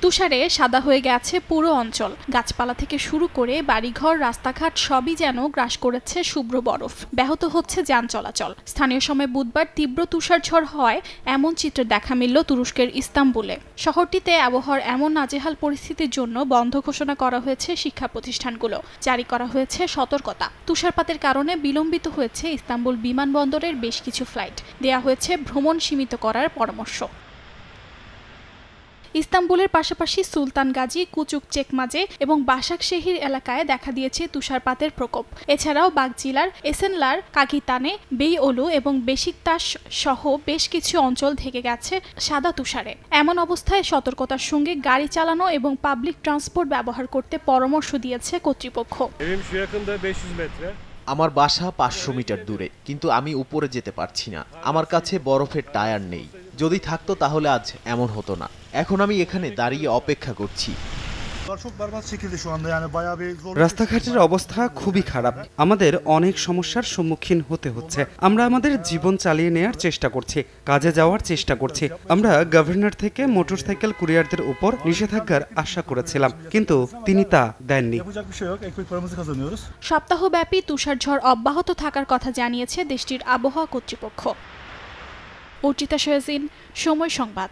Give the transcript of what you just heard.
তুষারে সাদা হয়ে গেছে পুরো অঞ্চল। গাছপালা থেকে শুরু করে বাড়িঘর, রাস্তাঘাট সবই যেন গ্রাস করেছে শুভ্র বরফ। ব্যাহত হচ্ছে যান চলাচল। স্থানীয় সময় বুধবার তীব্র তুষারঝড় হওয়ায় এমন চিত্র দেখা মিলল তুরস্কের ইস্তাম্বুলে। শহরটিতে আবহাওয়ার এমন নাজেহাল পরিস্থিতির জন্য বন্ধ ঘোষণা করা হয়েছে শিক্ষা প্রতিষ্ঠানগুলো। জারি করা হয়েছে সতর্কতা। তুষারপাতের কারণে বিলম্বিত হয়েছে ইস্তাম্বুল বিমানবন্দরের বেশ কিছু ফ্লাইট। দেয়া হয়েছে ভ্রমণ সীমিত করার পরামর্শ। ইস্তাম্বুলের পাশাপাশি সুলতান গাজী, কুচুক চেকমাজে এবং বাসাকশেহির এলাকায় দেখা দিয়েছে তুষারপাতের প্রকোপ। এছাড়াও বাগজিলার এসেনলার, কাকিতানে, বেইওলু এবং বেশিকতাশ সহ বেশ কিছু অঞ্চল ঢেকে গেছে সাদা তুষারে। এমন অবস্থায় সতর্কতার সঙ্গে গাড়ি চালানো এবং পাবলিক ট্রান্সপোর্ট ব্যবহার করতে পরামর্শ দিয়েছে কর্তৃপক্ষ। আমার বাসা 500 মিটার দূরে, কিন্তু আমি উপরে যেতে পারছি না। আমার কাছে বরফের টায়ার নেই। যদি থাকতো তাহলে আজ এমন হতো না। এখন আমি এখানে দাঁড়িয়ে অপেক্ষা করছি। রাস্তাঘাটের অবস্থা খুবই খারাপ। আমাদের অনেক সমস্যার সম্মুখীন হতে হচ্ছে। আমরা আমাদের জীবন চালিয়ে নেওয়ার চেষ্টা করছি, কাজে যাওয়ার চেষ্টা করছি। আমরা গভর্নর থেকে মোটরসাইকেল কুরিয়ারদের উপর নিষেধাজ্ঞার আশা করেছিলাম, কিন্তু তিনি তা দেননি। সপ্তাহব্যাপী তুষারঝড় অব্যাহত থাকার কথা জানিয়েছে দেশটির আবহাওয়া কর্তৃপক্ষ। অর্চিতা শয়াজিন, সময় সংবাদ।